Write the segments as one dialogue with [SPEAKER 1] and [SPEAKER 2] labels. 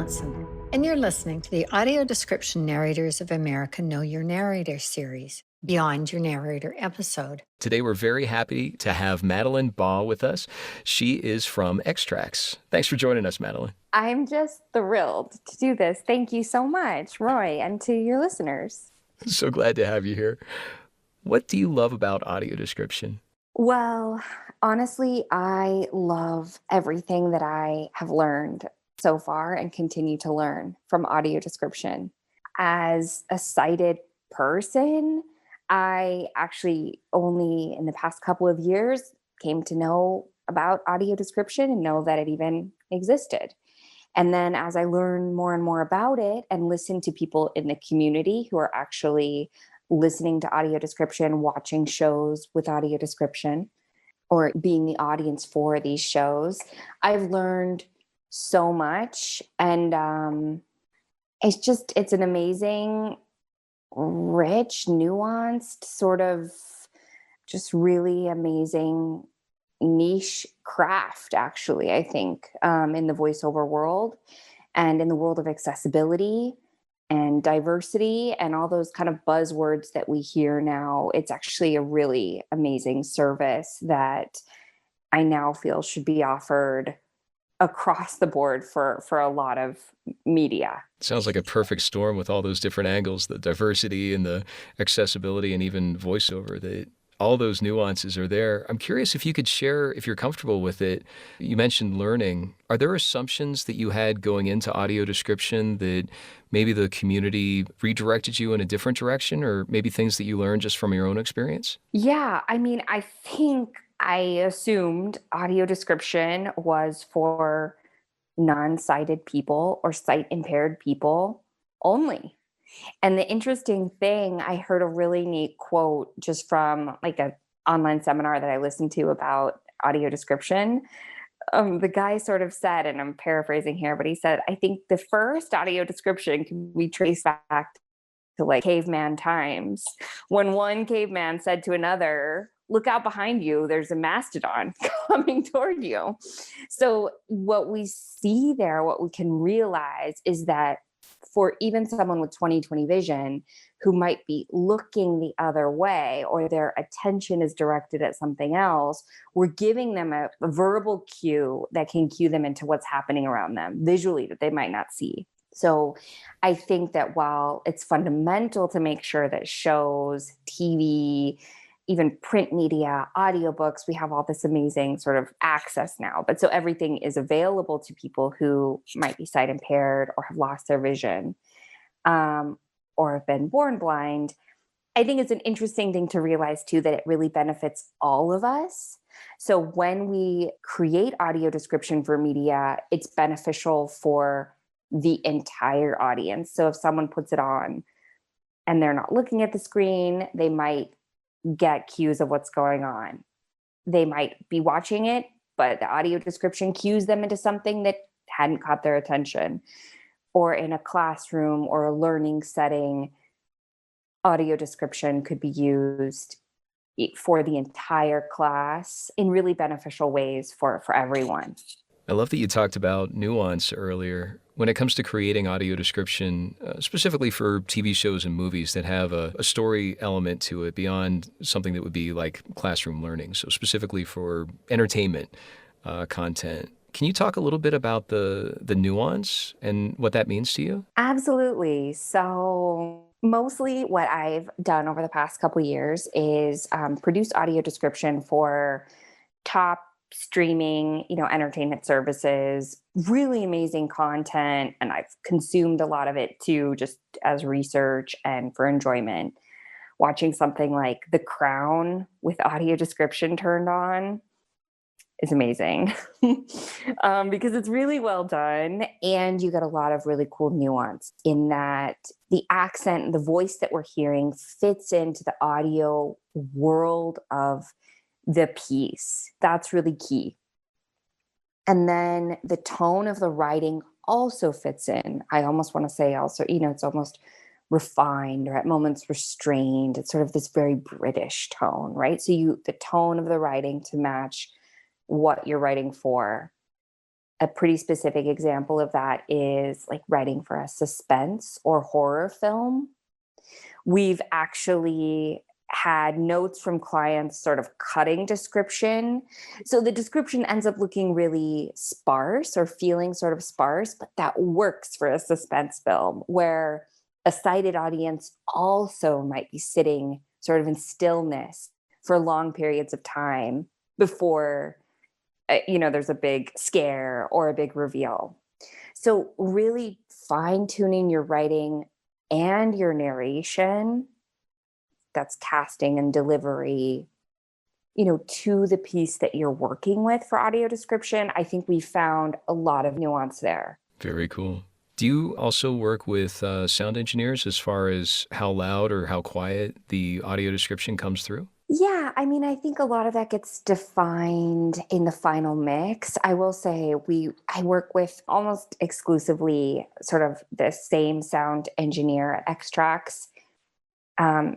[SPEAKER 1] Johnson, and you're listening to the Audio Description Narrators of America Know Your Narrator series, Beyond Your Narrator episode.
[SPEAKER 2] Today, we're very happy to have Madeline Bough with us. She is from Extracts. Thanks for joining us, Madeline.
[SPEAKER 3] I'm just thrilled to do this. Thank you so much, Roy, and to your listeners.
[SPEAKER 2] So glad to have you here. What do you love about audio description?
[SPEAKER 3] Well, honestly, I love everything that I have learned so far and continue to learn from audio description. As a sighted person, I actually only in the past couple of years came to know about audio description and know that it even existed. And then as I learned more and more about it and listened to people in the community who are actually listening to audio description, watching shows with audio description, or being the audience for these shows, I've learned so much. And it's an amazing, rich, nuanced, sort of just really amazing niche craft, actually, I think, in the voiceover world and in the world of accessibility and diversity and all those kind of buzzwords that we hear now. It's actually a really amazing service that I now feel should be offered across the board for a lot of media.
[SPEAKER 2] Sounds like a perfect storm with all those different angles, the diversity and the accessibility and even voiceover. All those nuances are there. I'm curious if you could share, if you're comfortable with it. You mentioned learning. Are there assumptions that you had going into audio description that maybe the community redirected you in a different direction, or maybe things that you learned just from your own experience?
[SPEAKER 3] Yeah, I mean, I think I assumed audio description was for non-sighted people or sight-impaired people only. And the interesting thing, I heard a really neat quote just from like an online seminar that I listened to about audio description. The guy sort of said, and I'm paraphrasing here, but he said, I think the first audio description can be traced back to like caveman times, when one caveman said to another, look out behind you, there's a mastodon coming toward you. So what we see there, what we can realize is that for even someone with 20/20 vision who might be looking the other way or their attention is directed at something else, we're giving them a verbal cue that can cue them into what's happening around them visually that they might not see. So I think that while it's fundamental to make sure that shows, TV, even print media, audiobooks, we have all this amazing sort of access now. But so everything is available to people who might be sight impaired or have lost their vision, or have been born blind. I think it's an interesting thing to realize too, that it really benefits all of us. So when we create audio description for media, it's beneficial for the entire audience. So if someone puts it on and they're not looking at the screen, they might get cues of what's going on. They might be watching it, but the audio description cues them into something that hadn't caught their attention. Or in a classroom or a learning setting, audio description could be used for the entire class in really beneficial ways for everyone.
[SPEAKER 2] I love that you talked about nuance earlier. When it comes to creating audio description, specifically for TV shows and movies that have a story element to it beyond something that would be like classroom learning, so specifically for entertainment content, can you talk a little bit about the nuance and what that means to you?
[SPEAKER 3] Absolutely. So mostly what I've done over the past couple of years is produce audio description for top streaming, entertainment services, really amazing content. And I've consumed a lot of it too, just as research and for enjoyment. Watching something like The Crown with audio description turned on is amazing because it's really well done. And you get a lot of really cool nuance in that the accent, the voice that we're hearing fits into the audio world of the piece. That's really key. And then the tone of the writing also fits in. I almost want to say also, it's almost refined or at moments restrained. It's sort of this very British tone, right? So the tone of the writing to match what you're writing for A pretty specific example of that is like writing for a suspense or horror film. We've actually had notes from clients sort of cutting description. So the description ends up looking really sparse or feeling sort of sparse, but that works for a suspense film where a sighted audience also might be sitting sort of in stillness for long periods of time before there's a big scare or a big reveal. So really fine tuning your writing and your narration, that's casting and delivery, to the piece that you're working with for audio description, I think we found a lot of nuance there.
[SPEAKER 2] Very cool. Do you also work with sound engineers as far as how loud or how quiet the audio description comes through?
[SPEAKER 3] Yeah, I mean, I think a lot of that gets defined in the final mix. I will say I work with almost exclusively sort of the same sound engineer at Xtrax.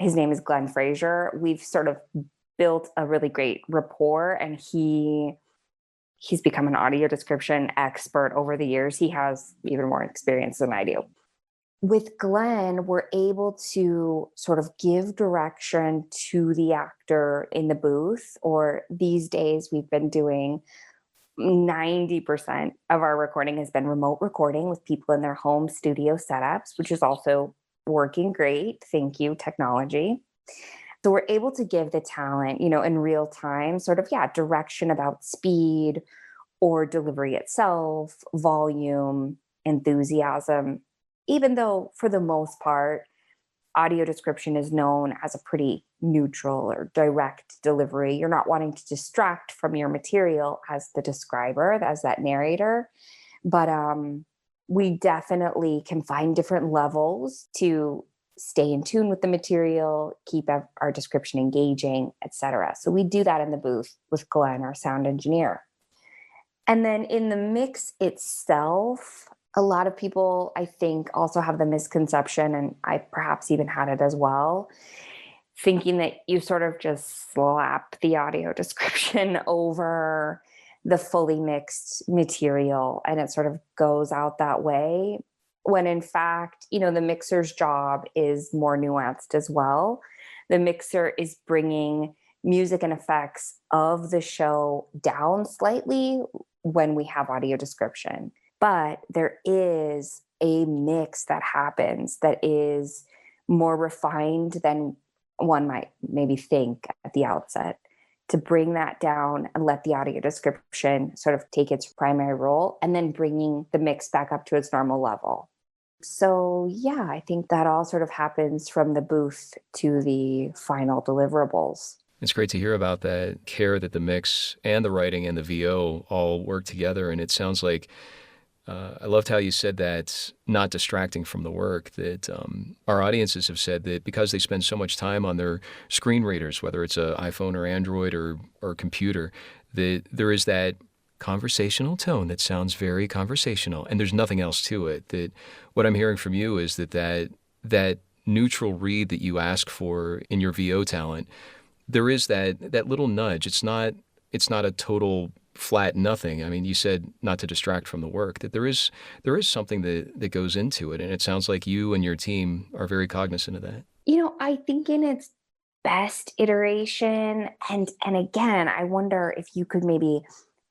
[SPEAKER 3] His name is Glenn Frazier. We've sort of built a really great rapport, and he's become an audio description expert over the years. He has even more experience than I do. With Glenn, we're able to sort of give direction to the actor in the booth, or these days we've been doing 90% of our recording has been remote recording with people in their home studio setups, which is also working great. Thank you, technology. So we're able to give the talent, in real time, sort of, direction about speed or delivery itself, volume, enthusiasm, even though for the most part, audio description is known as a pretty neutral or direct delivery. You're not wanting to distract from your material as the describer, as that narrator. But we definitely can find different levels to stay in tune with the material, keep our description engaging, etc. So we do that in the booth with Glenn, our sound engineer. And then in the mix itself, a lot of people, I think, also have the misconception, and I perhaps even had it as well, thinking that you sort of just slap the audio description over the fully mixed material and it sort of goes out that way. When in fact, the mixer's job is more nuanced as well. The mixer is bringing music and effects of the show down slightly when we have audio description. But there is a mix that happens that is more refined than one might maybe think at the outset, to bring that down and let the audio description sort of take its primary role, and then bringing the mix back up to its normal level. So yeah, I think that all sort of happens from the booth to the final deliverables.
[SPEAKER 2] It's great to hear about that care that the mix and the writing and the VO all work together. And it sounds like I loved how you said that, not distracting from the work, that our audiences have said that because they spend so much time on their screen readers, whether it's an iPhone or Android or computer, that there is that conversational tone that sounds very conversational, and there's nothing else to it. That what I'm hearing from you is that neutral read that you ask for in your VO talent, there is that little nudge. It's not a total flat nothing. I mean, you said not to distract from the work, that there is something that goes into it. And it sounds like you and your team are very cognizant of that.
[SPEAKER 3] I think in its best iteration, and again, I wonder if you could maybe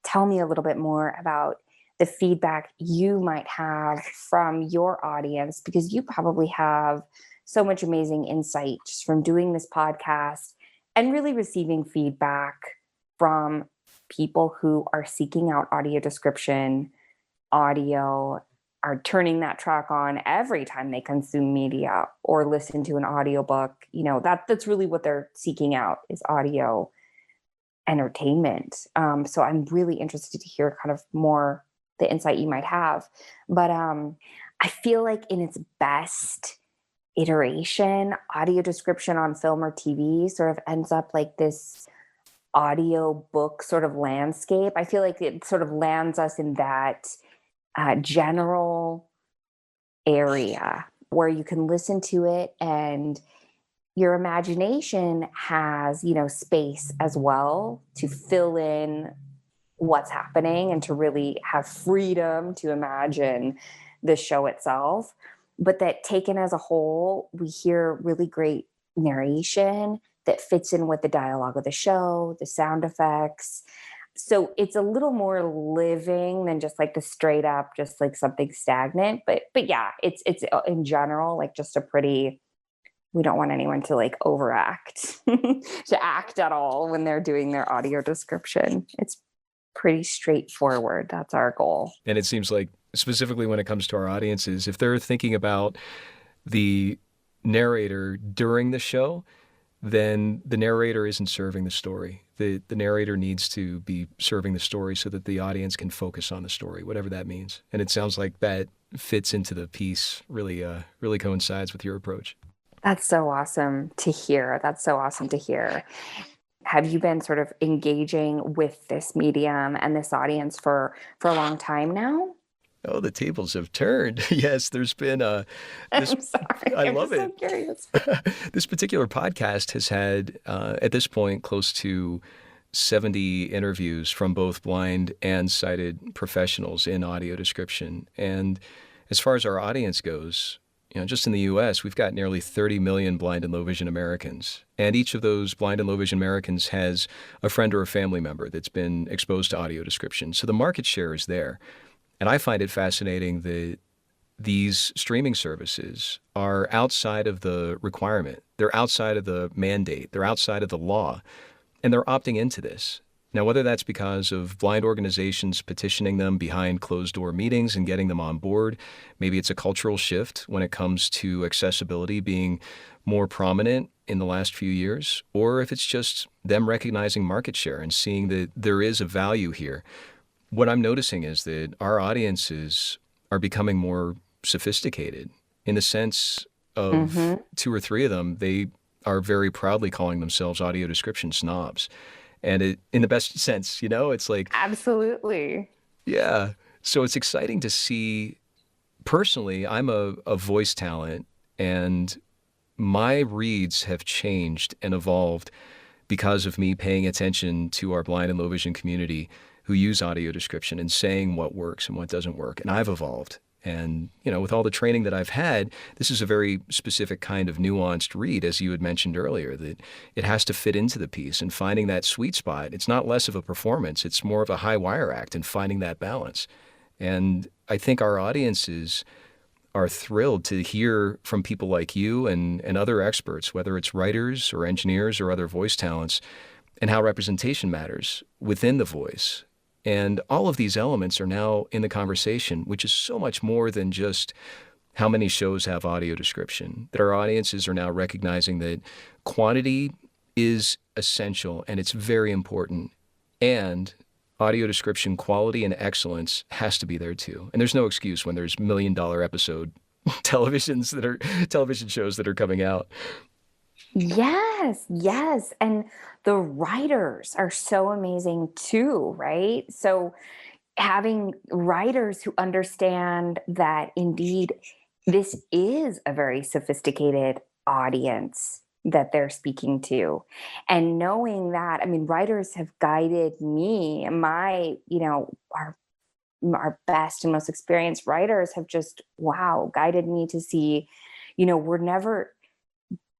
[SPEAKER 3] tell me a little bit more about the feedback you might have from your audience, because you probably have so much amazing insight just from doing this podcast and really receiving feedback from people who are seeking out audio description, audio, are turning that track on every time they consume media or listen to an audiobook. That's really what they're seeking out, is audio entertainment. So I'm really interested to hear kind of more the insight you might have. But I feel like in its best iteration, audio description on film or TV sort of ends up like this audio book sort of landscape. I feel like it sort of lands us in that general area where you can listen to it and your imagination has, space as well to fill in what's happening and to really have freedom to imagine the show itself. But that taken as a whole, we hear really great narration that fits in with the dialogue of the show, the sound effects. So it's a little more living than just like the straight up, just like something stagnant. But yeah, it's in general like just a pretty. We don't want anyone to like overact, to act at all when they're doing their audio description. It's pretty straightforward. That's our goal.
[SPEAKER 2] And it seems like specifically when it comes to our audiences, if they're thinking about the narrator during the show, then the narrator isn't serving the story. The narrator needs to be serving the story so that the audience can focus on the story, whatever that means. And it sounds like that fits into the piece, really coincides with your approach.
[SPEAKER 3] That's so awesome to hear. That's so awesome to hear. Have you been sort of engaging with this medium and this audience for a long time now?
[SPEAKER 2] Oh, the tables have turned. Yes, there's been this.
[SPEAKER 3] I'm sorry.
[SPEAKER 2] I
[SPEAKER 3] I'm
[SPEAKER 2] love
[SPEAKER 3] just
[SPEAKER 2] it.
[SPEAKER 3] so curious.
[SPEAKER 2] This particular podcast has had, at this point, close to 70 interviews from both blind and sighted professionals in audio description. And as far as our audience goes, just in the U.S., we've got nearly 30 million blind and low vision Americans. And each of those blind and low vision Americans has a friend or a family member that's been exposed to audio description. So the market share is there. And I find it fascinating that these streaming services are outside of the requirement. They're outside of the mandate. They're outside of the law. And they're opting into this. Now, whether that's because of blind organizations petitioning them behind closed-door meetings and getting them on board, maybe it's a cultural shift when it comes to accessibility being more prominent in the last few years, or if it's just them recognizing market share and seeing that there is a value here. What I'm noticing is that our audiences are becoming more sophisticated in the sense of two or three of them, they are very proudly calling themselves audio description snobs. And it, in the best sense, it's like,
[SPEAKER 3] Absolutely.
[SPEAKER 2] yeah. So it's exciting to see. Personally, I'm a voice talent, and my reads have changed and evolved because of me paying attention to our blind and low vision community who use audio description and saying what works and what doesn't work. And I've evolved. And, with all the training that I've had, this is a very specific kind of nuanced read, as you had mentioned earlier, that it has to fit into the piece and finding that sweet spot. It's not less of a performance. It's more of a high wire act and finding that balance. And I think our audiences are thrilled to hear from people like you and other experts, whether it's writers or engineers or other voice talents, and how representation matters within the voice. And all of these elements are now in the conversation, which is so much more than just how many shows have audio description, that our audiences are now recognizing that quantity is essential and it's very important. And audio description quality and excellence has to be there too. And there's no excuse when there's $1 million episode television shows that are coming out.
[SPEAKER 3] Yes. And the writers are so amazing too, right? So having writers who understand that indeed this is a very sophisticated audience that they're speaking to. And knowing that, writers have guided me, our best and most experienced writers have just, guided me to see, we're never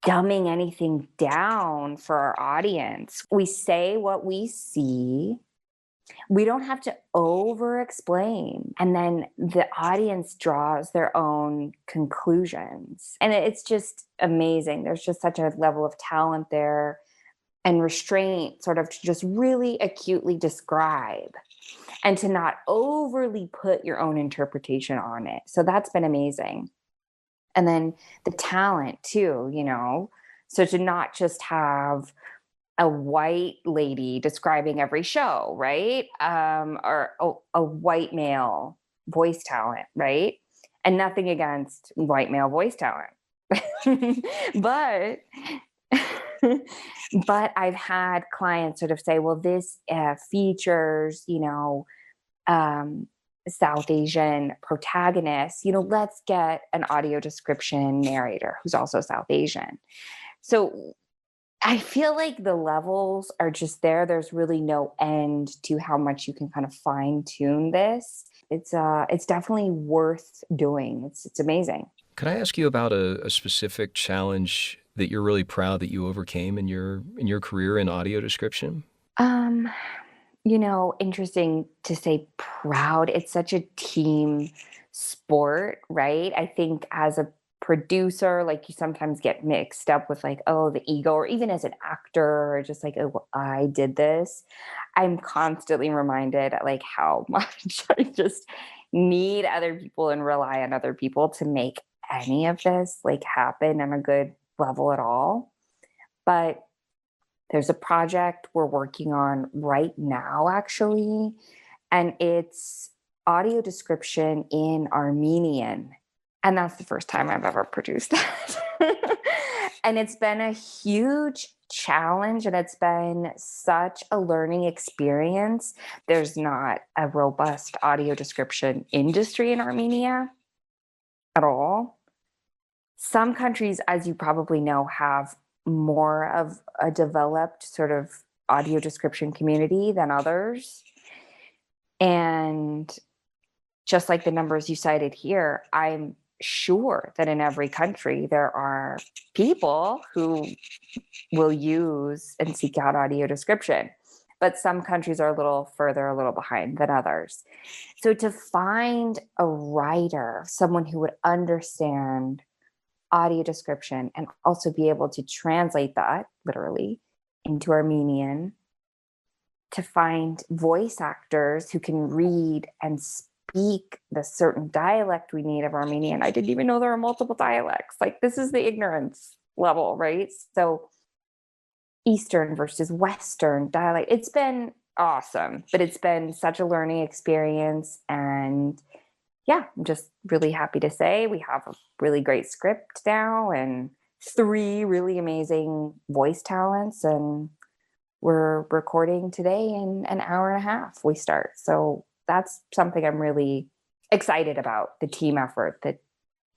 [SPEAKER 3] dumbing anything down for our audience. We say what we see. We don't have to over explain. And then the audience draws their own conclusions. And it's just amazing. There's just such a level of talent there and restraint sort of to just really acutely describe and to not overly put your own interpretation on it. So that's been amazing. And then the talent too, so to not just have a white lady describing every show, right? Or a white male voice talent, right? And nothing against white male voice talent. but I've had clients sort of say, well, this features, South Asian protagonist, let's get an audio description narrator who's also South Asian. So I feel like the levels are just there. There's really no end to how much you can kind of fine tune this. It's definitely worth doing. It's amazing.
[SPEAKER 2] Could I ask you about a specific challenge that you're really proud that you overcame in your career in audio description?
[SPEAKER 3] Um, Interesting to say proud. It's such a team sport, right? I think as a producer, like you sometimes get mixed up with like, oh, the ego, or even as an actor, or just like, oh, well, I did this. I'm constantly reminded like how much I just need other people and rely on other people to make any of this like happen on a good level at all. But there's a project we're working on right now, actually, and it's audio description in Armenian. And that's the first time I've ever produced that. And it's been a huge challenge and it's been such a learning experience. There's not a robust audio description industry in Armenia at all. Some countries, as you probably know, have more of a developed sort of audio description community than others. And just like the numbers you cited here, I'm sure that in every country there are people who will use and seek out audio description. But some countries are a little further, a little behind than others. So to find a writer, someone who would understand audio description and also be able to translate that literally into Armenian, to find voice actors who can read and speak the certain dialect we need of Armenian. I didn't even know there are multiple dialects. Like, this is the ignorance level, right? So Eastern versus Western dialect. It's been awesome, but it's been such a learning experience. And yeah, I'm just really happy to say we have a really great script now and 3 really amazing voice talents. And we're recording today in an hour and a half we start. So that's something I'm really excited about, the team effort that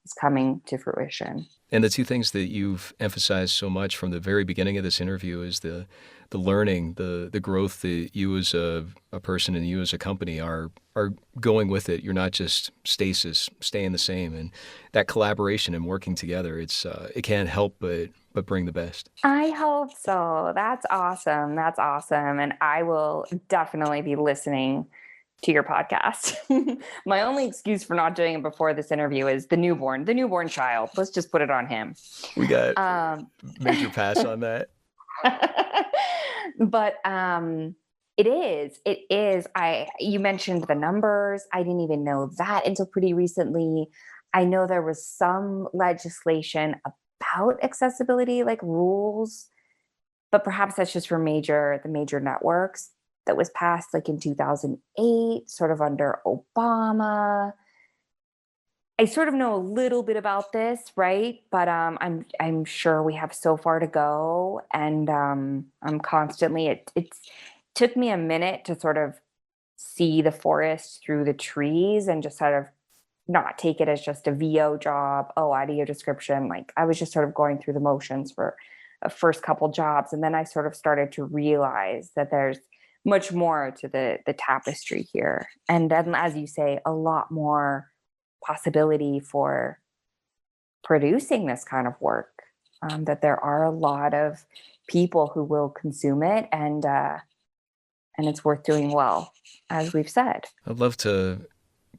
[SPEAKER 3] is coming to fruition.
[SPEAKER 2] And the two things that you've emphasized so much from the very beginning of this interview is the learning, the growth that you as a person and you as a company are going with it. You're not just stasis, staying the same, and that collaboration and working together. It can't help but bring the best.
[SPEAKER 3] I hope so. That's awesome. That's awesome. And I will definitely be listening to your podcast. My only excuse for not doing it before this interview is the newborn child. Let's just put it on him.
[SPEAKER 2] We got major pass on that.
[SPEAKER 3] But it is. You mentioned the numbers. I didn't even know that until pretty recently. I know there was some legislation about accessibility, like rules, but perhaps that's just for the major networks, that was passed like in 2008, sort of under Obama. I sort of know a little bit about this, right? But I'm sure we have so far to go, and I'm constantly. It took me a minute to sort of see the forest through the trees and just sort of not take it as just a VO job. Oh, audio description. Like, I was just sort of going through the motions for a first couple jobs, and then I sort of started to realize that there's much more to the tapestry here, and then, as you say, a lot more possibility for producing this kind of work. That there are a lot of people who will consume it, and it's worth doing well, as we've said.
[SPEAKER 2] I'd love to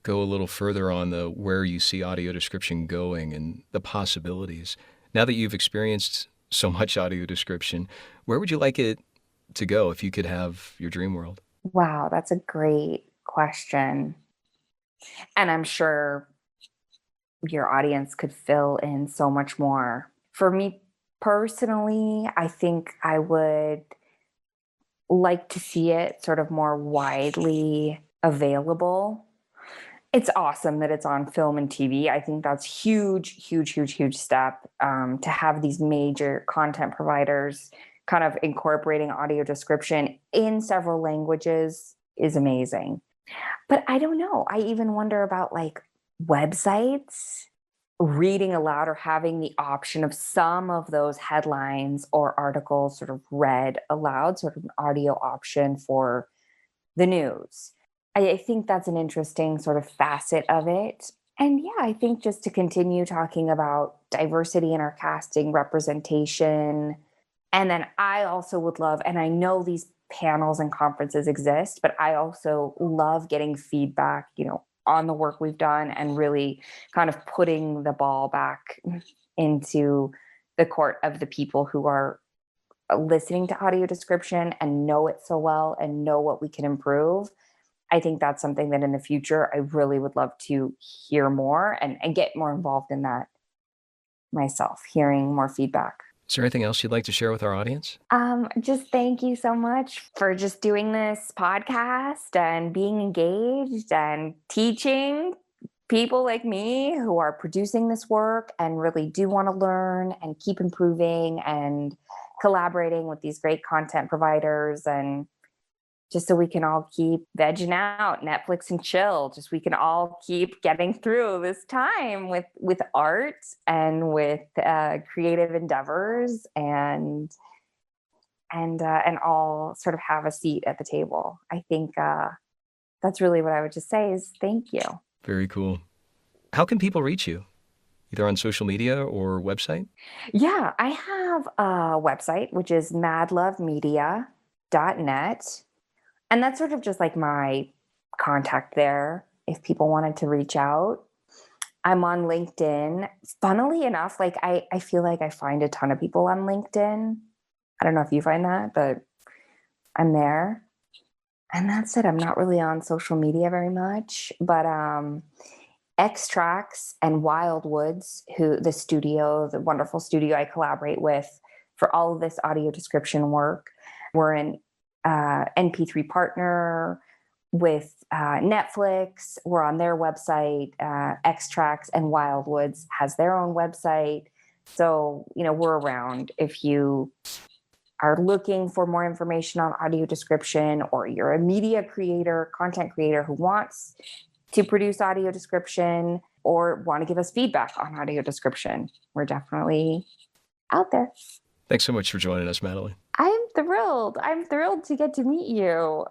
[SPEAKER 2] go a little further on the where you see audio description going and the possibilities. Now that you've experienced so much audio description, where would you like it to go if you could have your dream world?
[SPEAKER 3] Wow, that's a great question. And I'm sure your audience could fill in so much more. For me personally, I think I would like to see it sort of more widely available. It's awesome that it's on film and TV. I think that's huge step, to have these major content providers kind of incorporating audio description in several languages is amazing. But I don't know. I even wonder about like websites reading aloud or having the option of some of those headlines or articles sort of read aloud, sort of an audio option for the news. I think that's an interesting sort of facet of it. And yeah, I think just to continue talking about diversity in our casting, representation. And then I also would love, and I know these panels and conferences exist, but I also love getting feedback, on the work we've done and really kind of putting the ball back into the court of the people who are listening to audio description and know it so well and know what we can improve. I think that's something that in the future I really would love to hear more and get more involved in that myself, hearing more feedback.
[SPEAKER 2] Is there anything else you'd like to share with our audience?
[SPEAKER 3] Just thank you so much for just doing this podcast and being engaged and teaching people like me who are producing this work and really do want to learn and keep improving and collaborating with these great content providers, and just so we can all keep vegging out, Netflix and chill. Just we can all keep getting through this time with art and with creative endeavors, and all sort of have a seat at the table. I think that's really what I would just say is thank you.
[SPEAKER 2] Very cool. How can people reach you? Either on social media or website?
[SPEAKER 3] Yeah, I have a website, which is madlovemedia.net. And that's sort of just like my contact there if people wanted to reach out. I'm on LinkedIn. Funnily enough, like I feel like I find a ton of people on LinkedIn. I don't know if you find that, but I'm there. And that's it. I'm not really on social media very much, but X-Tracks and Wildwoods, the wonderful studio I collaborate with for all of this audio description work, we're an NP3 partner with Netflix. We're on their website. X-Tracks and Wildwoods has their own website. So, we're around if you are looking for more information on audio description, or you're a media creator, content creator who wants to produce audio description or want to give us feedback on audio description. We're definitely out there.
[SPEAKER 2] Thanks so much for joining us, Madeline.
[SPEAKER 3] I'm thrilled. I'm thrilled to get to meet you.